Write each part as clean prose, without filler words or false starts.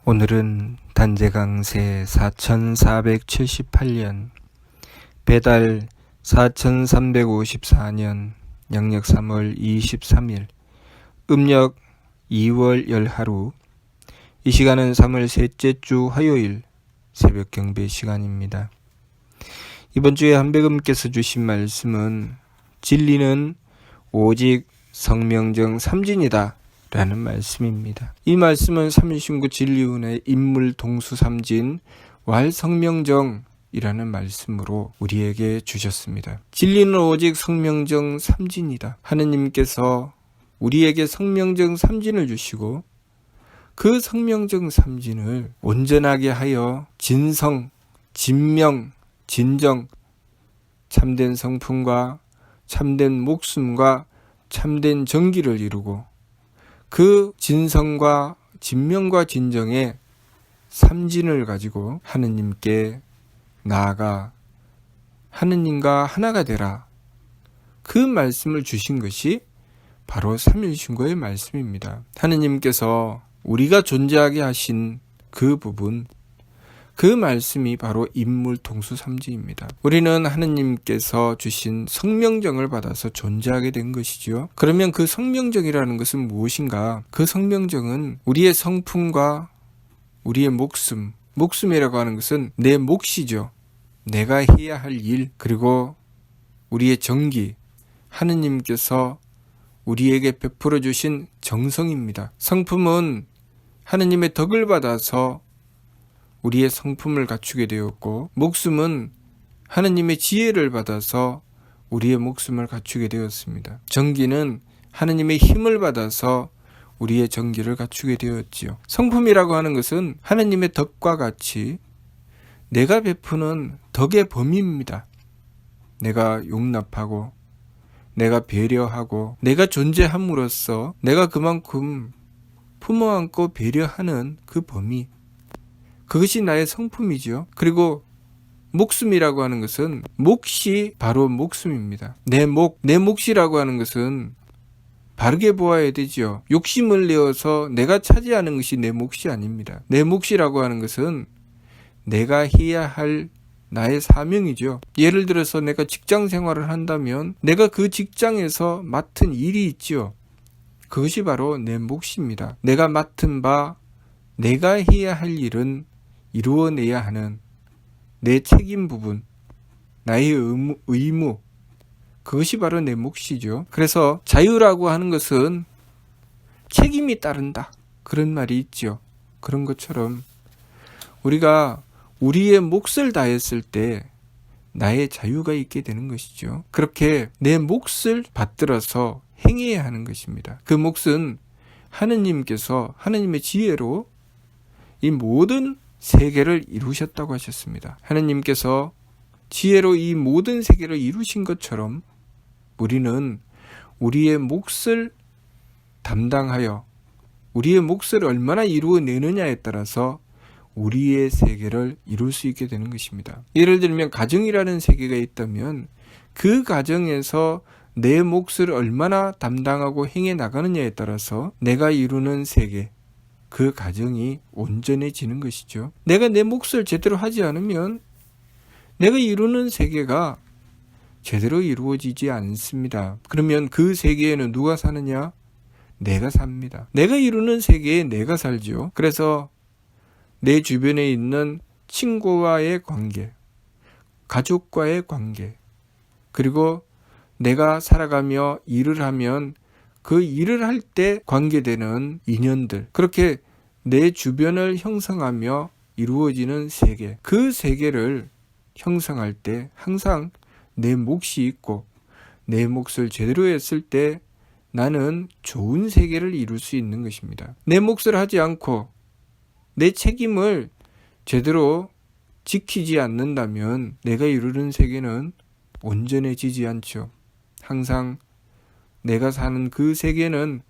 오늘은 단재강세 4478년 배달 4354년 양력 3월 23일 음력 2월 열하루. 이 시간은 3월 셋째 주 화요일 새벽 경배 시간입니다. 이번 주에 한백음께서 주신 말씀은 진리는 오직 성명정 삼진이다 라는 말씀입니다. 이 말씀은 삼일신구 진리운의 인물 동수 삼진 왈성명정이라는 말씀으로 우리에게 주셨습니다. 진리는 오직 성명정 삼진이다. 하느님께서 우리에게 성명정 삼진을 주시고 그 성명정 삼진을 온전하게 하여 진성, 진명, 진정, 참된 성품과 참된 목숨과 참된 정기를 이루고 그 진성과 진명과 진정의 삼진을 가지고 하느님께 나아가 하느님과 하나가 되라. 그 말씀을 주신 것이 바로 삼일신고의 말씀입니다. 하느님께서 우리가 존재하게 하신 그 부분, 그 말씀이 바로 인물동수삼진입니다. 우리는 하느님께서 주신 성명정을 받아서 존재하게 된 것이지요. 그러면 그 성명정이라는 것은 무엇인가? 그 성명정은 우리의 성품과 우리의 목숨, 목숨이라고 하는 것은 내 몫이죠. 내가 해야 할 일, 그리고 우리의 정기, 하느님께서 우리에게 베풀어 주신 정성입니다. 성품은 하느님의 덕을 받아서 우리의 성품을 갖추게 되었고, 목숨은 하느님의 지혜를 받아서 우리의 목숨을 갖추게 되었습니다. 정기는 하느님의 힘을 받아서 우리의 정기를 갖추게 되었지요. 성품이라고 하는 것은 하느님의 덕과 같이 내가 베푸는 덕의 범위입니다. 내가 용납하고 내가 배려하고 내가 존재함으로써 내가 그만큼 품어안고 배려하는 그 범위, 그것이 나의 성품이죠. 그리고 목숨이라고 하는 것은 몫이 바로 목숨입니다. 내 몫이라고 하는 것은 바르게 보아야 되지요. 욕심을 내어서 내가 차지하는 것이 내 몫이 아닙니다. 내 몫이라고 하는 것은 내가 해야 할 나의 사명이죠. 예를 들어서 내가 직장 생활을 한다면 내가 그 직장에서 맡은 일이 있지요. 그것이 바로 내 몫입니다. 내가 맡은 바, 내가 해야 할 일은 이루어내야 하는 내 책임 부분, 나의 의무, 그것이 바로 내 몫이죠. 그래서 자유라고 하는 것은 책임이 따른다, 그런 말이 있죠. 그런 것처럼 우리가 우리의 몫을 다했을 때 나의 자유가 있게 되는 것이죠. 그렇게 내 몫을 받들어서 행해야 하는 것입니다. 그 몫은 하느님께서 하느님의 지혜로 이 모든 세계를 이루셨다고 하셨습니다. 하느님께서 지혜로 이 모든 세계를 이루신 것처럼 우리는 우리의 몫을 담당하여 우리의 몫을 얼마나 이루어내느냐에 따라서 우리의 세계를 이룰 수 있게 되는 것입니다. 예를 들면 가정이라는 세계가 있다면 그 가정에서 내 몫을 얼마나 담당하고 행해 나가느냐에 따라서 내가 이루는 세계, 그 가정이 온전해지는 것이죠. 내가 내 몫을 제대로 하지 않으면 내가 이루는 세계가 제대로 이루어지지 않습니다. 그러면 그 세계에는 누가 사느냐? 내가 삽니다. 내가 이루는 세계에 내가 살죠. 그래서 내 주변에 있는 친구와의 관계, 가족과의 관계, 그리고 내가 살아가며 일을 하면 그 일을 할 때 관계되는 인연들, 그렇게 내 주변을 형성하며 이루어지는 세계, 그 세계를 형성할 때 항상 내 몫이 있고 내 몫을 제대로 했을 때 나는 좋은 세계를 이룰 수 있는 것입니다. 내 몫을 하지 않고 내 책임을 제대로 지키지 않는다면 내가 이루는 세계는 온전해지지 않죠. 항상 내가 사는 그 세계는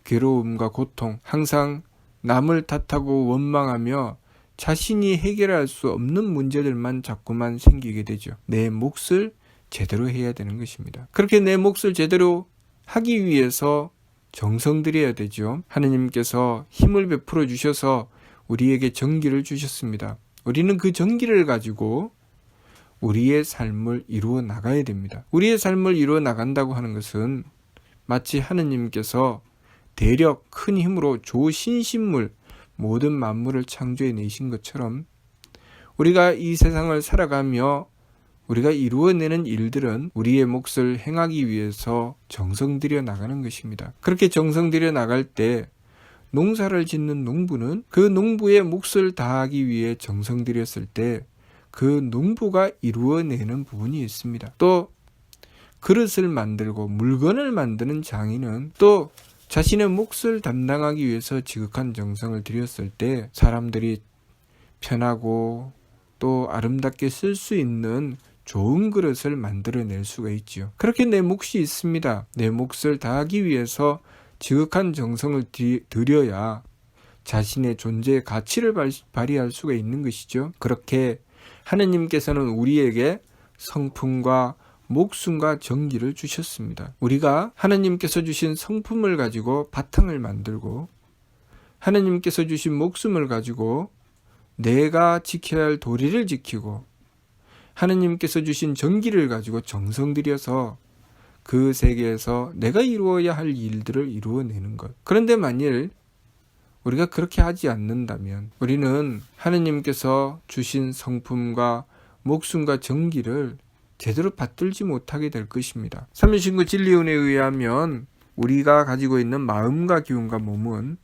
괴로움과 고통, 항상 남을 탓하고 원망하며 자신이 해결할 수 없는 문제들만 자꾸만 생기게 되죠. 내 몫을 제대로 해야 되는 것입니다. 그렇게 내 몫을 제대로 하기 위해서 정성 들여야 되죠. 하느님께서 힘을 베풀어 주셔서 우리에게 정기를 주셨습니다. 우리는 그 정기를 가지고 우리의 삶을 이루어 나가야 됩니다. 우리의 삶을 이루어 나간다고 하는 것은 마치 하느님께서 대력 큰 힘으로 조신신물 모든 만물을 창조해 내신 것처럼 우리가 이 세상을 살아가며 우리가 이루어내는 일들은 우리의 몫을 행하기 위해서 정성 들여 나가는 것입니다. 그렇게 정성 들여 나갈 때 농사를 짓는 농부는 그 농부의 몫을 다하기 위해 정성 들였을 때 그 농부가 이루어내는 부분이 있습니다. 또 그릇을 만들고 물건을 만드는 장인은 또 자신의 몫을 담당하기 위해서 지극한 정성을 들였을 때 사람들이 편하고 또 아름답게 쓸 수 있는 좋은 그릇을 만들어낼 수가 있지요. 그렇게 내 몫이 있습니다. 내 몫을 다하기 위해서 지극한 정성을 들여야 자신의 존재의 가치를 발휘할 수가 있는 것이죠. 그렇게 하느님께서는 우리에게 성품과 목숨과 정기를 주셨습니다. 우리가 하느님께서 주신 성품을 가지고 바탕을 만들고 하느님께서 주신 목숨을 가지고 내가 지켜야 할 도리를 지키고 하느님께서 주신 정기를 가지고 정성 들여서 그 세계에서 내가 이루어야 할 일들을 이루어내는 것. 그런데 만일 우리가 그렇게 하지 않는다면 우리는 하느님께서 주신 성품과 목숨과 정기를 제대로 받들지 못하게 될 것입니다. 삼위신구 진리운에 의하면 우리가 가지고 있는 마음과 기운과 몸은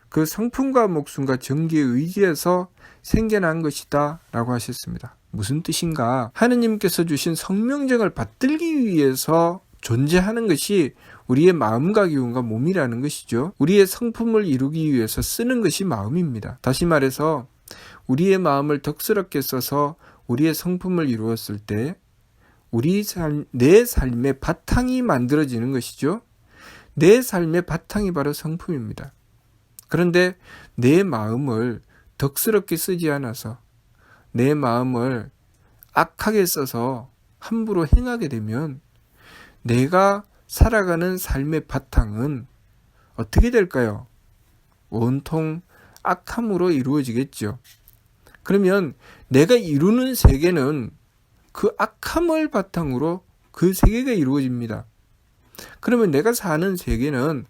그 성품과 목숨과 정기에 의지해서 생겨난 것이다 라고 하셨습니다. 무슨 뜻인가? 하느님께서 주신 성명정을 받들기 위해서 존재하는 것이 우리의 마음과 기운과 몸이라는 것이죠. 우리의 성품을 이루기 위해서 쓰는 것이 마음입니다. 다시 말해서 우리의 마음을 덕스럽게 써서 우리의 성품을 이루었을 때 내 삶의 바탕이 만들어지는 것이죠. 내 삶의 바탕이 바로 성품입니다. 그런데 내 마음을 덕스럽게 쓰지 않아서 내 마음을 악하게 써서 함부로 행하게 되면 내가 살아가는 삶의 바탕은 어떻게 될까요? 온통 악함으로 이루어지겠죠. 그러면 내가 이루는 세계는 그 악함을 바탕으로 그 세계가 이루어집니다. 그러면 내가 사는 세계는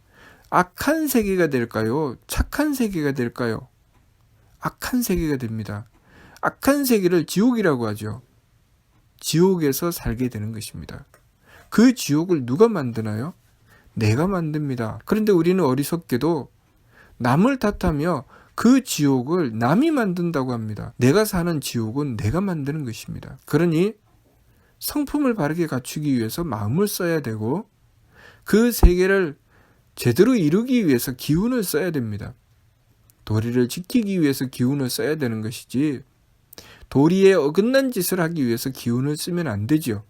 악한 세계가 될까요? 착한 세계가 될까요? 악한 세계가 됩니다. 악한 세계를 지옥이라고 하죠. 지옥에서 살게 되는 것입니다. 그 지옥을 누가 만드나요? 내가 만듭니다. 그런데 우리는 어리석게도 남을 탓하며 그 지옥을 남이 만든다고 합니다. 내가 사는 지옥은 내가 만드는 것입니다. 그러니 성품을 바르게 갖추기 위해서 마음을 써야 되고 그 세계를 제대로 이루기 위해서 기운을 써야 됩니다. 도리를 지키기 위해서 기운을 써야 되는 것이지 도리에 어긋난 짓을 하기 위해서 기운을 쓰면 안 되죠.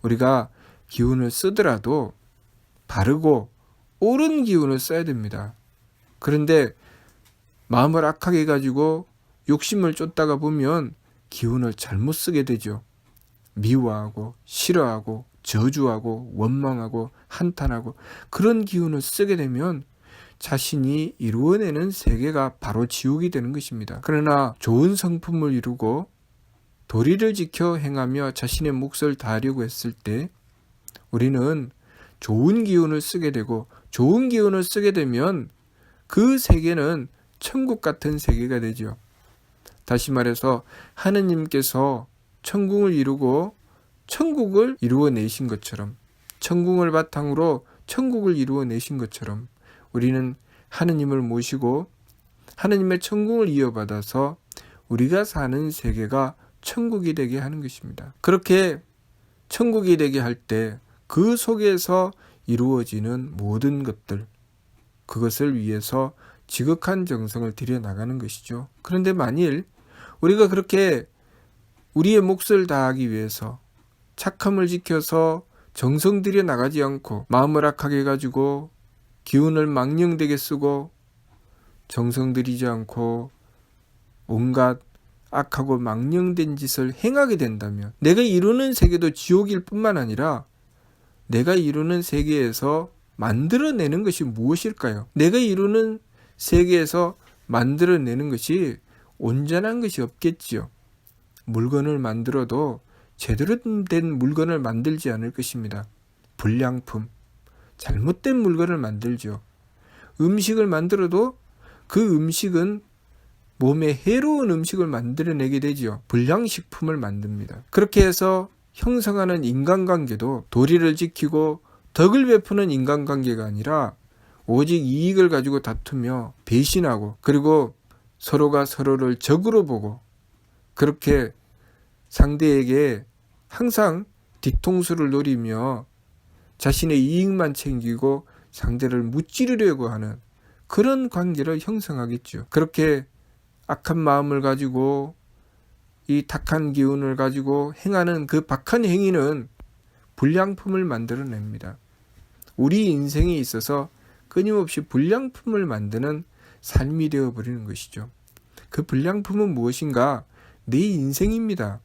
우리가 기운을 쓰더라도 바르고 옳은 기운을 써야 됩니다. 그런데 마음을 악하게 가지고 욕심을 쫓다가 보면 기운을 잘못 쓰게 되죠. 미워하고 싫어하고 저주하고 원망하고 한탄하고 그런 기운을 쓰게 되면 자신이 이루어내는 세계가 바로 지옥이 되는 것입니다. 그러나 좋은 성품을 이루고 도리를 지켜 행하며 자신의 몫을 다하려고 했을 때 우리는 좋은 기운을 쓰게 되고 좋은 기운을 쓰게 되면 그 세계는 천국 같은 세계가 되죠. 다시 말해서 하느님께서 천국을 이루고 천국을 이루어내신 것처럼 천국을 바탕으로 천국을 이루어내신 것처럼 우리는 하느님을 모시고 하느님의 천국을 이어받아서 우리가 사는 세계가 천국이 되게 하는 것입니다. 그렇게 천국이 되게 할 때 그 속에서 이루어지는 모든 것들 그것을 위해서 지극한 정성을 들여 나가는 것이죠. 그런데 만일 우리가 그렇게 우리의 몫을 다하기 위해서 착함을 지켜서 정성 들여 나가지 않고 마음을 악하게 가지고 기운을 망령되게 쓰고 정성 들이지 않고 온갖 악하고 망령된 짓을 행하게 된다면 내가 이루는 세계도 지옥일 뿐만 아니라 내가 이루는 세계에서 만들어내는 것이 무엇일까요? 내가 이루는 세계에서 만들어내는 것이 온전한 것이 없겠지요. 물건을 만들어도 제대로 된 물건을 만들지 않을 것입니다. 불량품, 잘못된 물건을 만들죠. 음식을 만들어도 그 음식은 몸에 해로운 음식을 만들어내게 되죠. 불량식품을 만듭니다. 그렇게 해서 형성하는 인간관계도 도리를 지키고 덕을 베푸는 인간관계가 아니라 오직 이익을 가지고 다투며 배신하고 그리고 서로가 서로를 적으로 보고 그렇게 상대에게 항상 뒤통수를 노리며 자신의 이익만 챙기고 상대를 무찌르려고 하는 그런 관계를 형성하겠죠. 그렇게 악한 마음을 가지고 이 탁한 기운을 가지고 행하는 그 박한 행위는 불량품을 만들어냅니다. 우리 인생에 있어서 끊임없이 불량품을 만드는 삶이 되어버리는 것이죠. 그 불량품은 무엇인가? 내 인생입니다.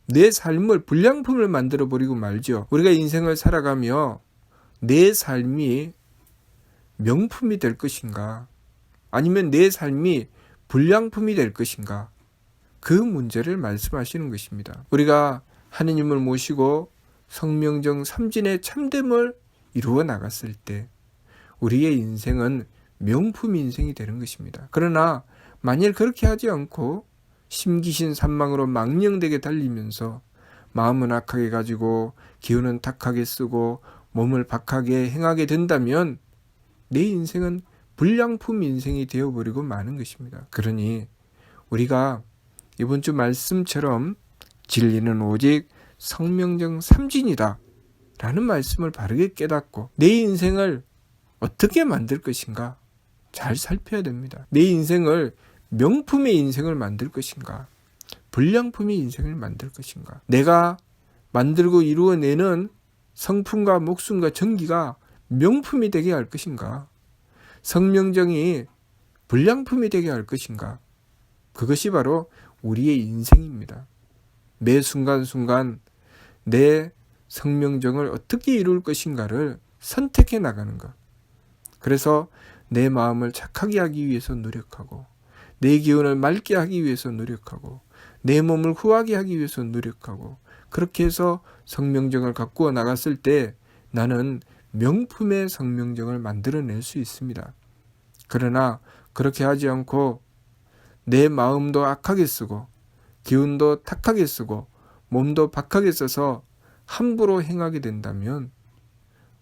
내 삶을 불량품을 만들어버리고 말죠. 우리가 인생을 살아가며 내 삶이 명품이 될 것인가? 아니면 내 삶이 불량품이 될 것인가? 그 문제를 말씀하시는 것입니다. 우리가 하느님을 모시고 성명정 삼진의 참됨을 이루어 나갔을 때 우리의 인생은 명품 인생이 되는 것입니다. 그러나 만일 그렇게 하지 않고 심기신 산망으로 망령되게 달리면서 마음은 악하게 가지고 기운은 탁하게 쓰고 몸을 박하게 행하게 된다면 내 인생은 불량품 인생이 되어버리고 마는 것입니다. 그러니 우리가 이번 주 말씀처럼 진리는 오직 성명정 삼진이다 라는 말씀을 바르게 깨닫고 내 인생을 어떻게 만들 것인가 잘 살펴야 됩니다. 내 인생을 명품의 인생을 만들 것인가 불량품의 인생을 만들 것인가 내가 만들고 이루어내는 성품과 목숨과 정기가 명품이 되게 할 것인가 성명정이 불량품이 되게 할 것인가 그것이 바로 우리의 인생입니다. 매 순간순간 내 성명정을 어떻게 이룰 것인가를 선택해 나가는 것. 그래서 내 마음을 착하게 하기 위해서 노력하고 내 기운을 맑게 하기 위해서 노력하고 내 몸을 후하게 하기 위해서 노력하고 그렇게 해서 성명정을 가꾸어 나갔을 때 나는 명품의 성명정을 만들어낼 수 있습니다. 그러나 그렇게 하지 않고 내 마음도 악하게 쓰고 기운도 탁하게 쓰고 몸도 박하게 써서 함부로 행하게 된다면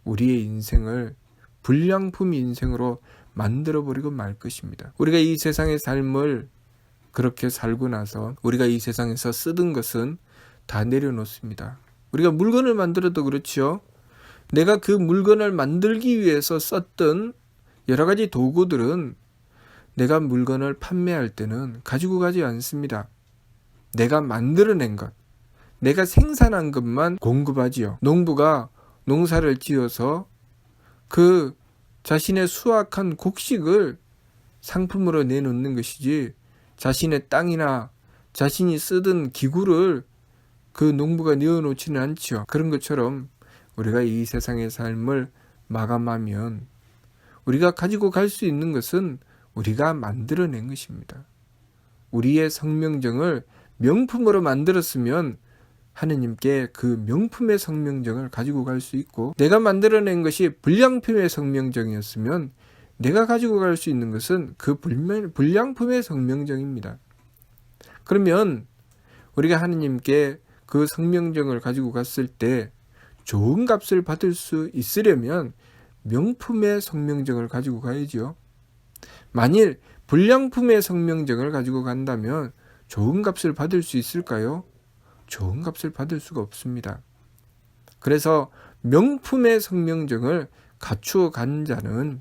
우리의 인생을 불량품 인생으로 만들어버리고 말 것입니다. 우리가 이 세상의 삶을 그렇게 살고 나서 우리가 이 세상에서 쓰던 것은 다 내려놓습니다. 우리가 물건을 만들어도 그렇죠. 내가 그 물건을 만들기 위해서 썼던 여러 가지 도구들은 내가 물건을 판매할 때는 가지고 가지 않습니다. 내가 만들어낸 것, 내가 생산한 것만 공급하지요. 농부가 농사를 지어서 그 자신의 수확한 곡식을 상품으로 내놓는 것이지 자신의 땅이나 자신이 쓰던 기구를 그 농부가 내어놓지는 않지요. 그런 것처럼 우리가 이 세상의 삶을 마감하면 우리가 가지고 갈 수 있는 것은 우리가 만들어낸 것입니다. 우리의 성명정을 명품으로 만들었으면 하느님께 그 명품의 성명정을 가지고 갈 수 있고 내가 만들어낸 것이 불량품의 성명정이었으면 내가 가지고 갈 수 있는 것은 그 불량품의 성명정입니다. 그러면 우리가 하느님께 그 성명정을 가지고 갔을 때 좋은 값을 받을 수 있으려면 명품의 성명정을 가지고 가야죠. 만일 불량품의 성명정을 가지고 간다면 좋은 값을 받을 수 있을까요? 좋은 값을 받을 수가 없습니다. 그래서 명품의 성명정을 갖추어 간 자는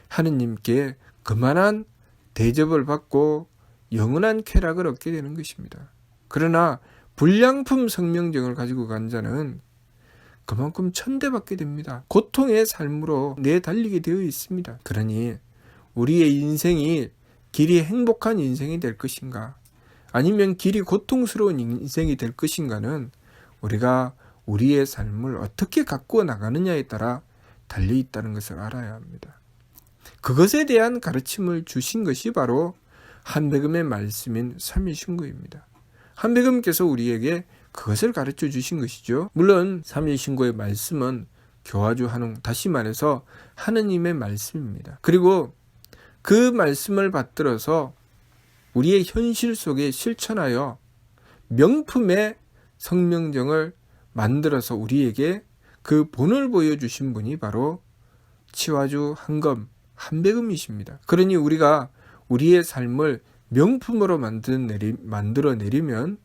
하느님께 그만한 대접을 받고 영원한 쾌락을 얻게 되는 것입니다. 그러나 불량품 성명정을 가지고 간 자는 그만큼 천대받게 됩니다. 고통의 삶으로 내달리게 되어 있습니다. 그러니 우리의 인생이 길이 행복한 인생이 될 것인가 아니면 길이 고통스러운 인생이 될 것인가는 우리가 우리의 삶을 어떻게 가꾸어 나가느냐에 따라 달려있다는 것을 알아야 합니다. 그것에 대한 가르침을 주신 것이 바로 한백음의 말씀인 삼일신고입니다. 한백음께서 우리에게 그것을 가르쳐 주신 것이죠. 물론 삼일신고의 말씀은 교화주 한웅, 다시 말해서 하느님의 말씀입니다. 그리고 그 말씀을 받들어서 우리의 현실 속에 실천하여 명품의 성명정을 만들어서 우리에게 그 본을 보여주신 분이 바로 치화주 한검, 한백음이십니다. 그러니 우리가 우리의 삶을 명품으로 만들어내려면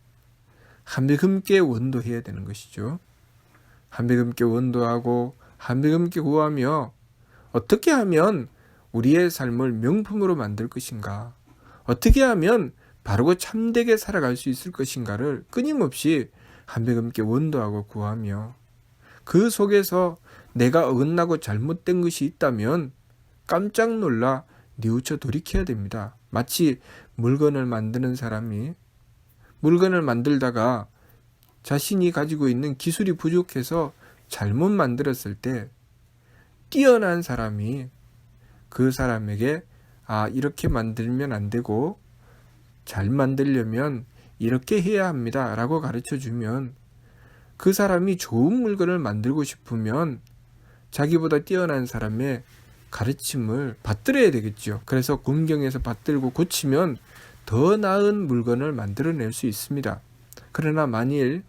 한백음께 원도해야 되는 것이죠. 한백음께 원도하고 한백음께 구하며 어떻게 하면 우리의 삶을 명품으로 만들 것인가, 어떻게 하면 바르고 참되게 살아갈 수 있을 것인가를 끊임없이 한백음께 원도하고 구하며 그 속에서 내가 어긋나고 잘못된 것이 있다면 깜짝 놀라 뉘우쳐 돌이켜야 됩니다. 마치 물건을 만드는 사람이 물건을 만들다가 자신이 가지고 있는 기술이 부족해서 잘못 만들었을 때 뛰어난 사람이 그 사람에게 이렇게 만들면 안 되고 잘 만들려면 이렇게 해야 합니다 라고 가르쳐 주면 그 사람이 좋은 물건을 만들고 싶으면 자기보다 뛰어난 사람의 가르침을 받들어야 되겠죠. 그래서 공경에서 받들고 고치면 더 나은 물건을 만들어낼 수 있습니다. 그러나 만일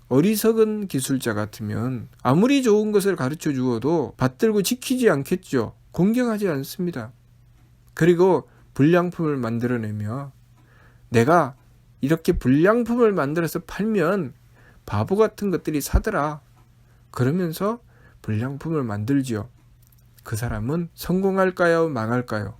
어리석은 기술자 같으면 아무리 좋은 것을 가르쳐 주어도 받들고 지키지 않겠죠. 공경하지 않습니다. 그리고 불량품을 만들어내며 내가 이렇게 불량품을 만들어서 팔면 바보 같은 것들이 사더라 그러면서 불량품을 만들지요. 그 사람은 성공할까요? 망할까요?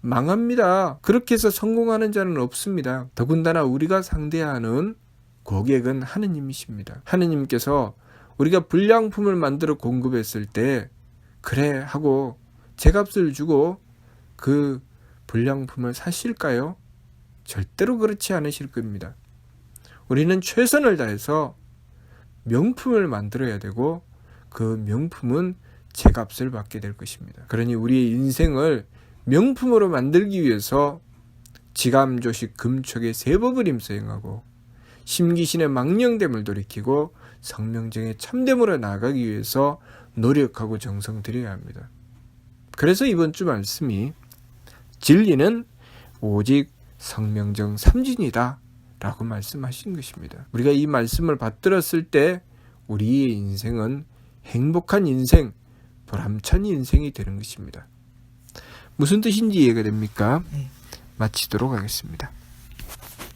망합니다. 그렇게 해서 성공하는 자는 없습니다. 더군다나 우리가 상대하는 고객은 하느님이십니다. 하느님께서 우리가 불량품을 만들어 공급했을 때 그래 하고 제값을 주고 그 불량품을 사실까요? 절대로 그렇지 않으실 겁니다. 우리는 최선을 다해서 명품을 만들어야 되고 그 명품은 제값을 받게 될 것입니다. 그러니 우리의 인생을 명품으로 만들기 위해서 지감조식 금촉의 세법을 임수행하고 심기신의 망령됨을 돌이키고 성명정의 참됨으로 나아가기 위해서 노력하고 정성 들여야 합니다. 그래서 이번 주 말씀이 진리는 오직 성명정 삼진이다 라고 말씀하신 것입니다. 우리가 이 말씀을 받들었을 때 우리의 인생은 행복한 인생, 보람찬 인생이 되는 것입니다. 무슨 뜻인지 이해가 됩니까? 마치도록 하겠습니다.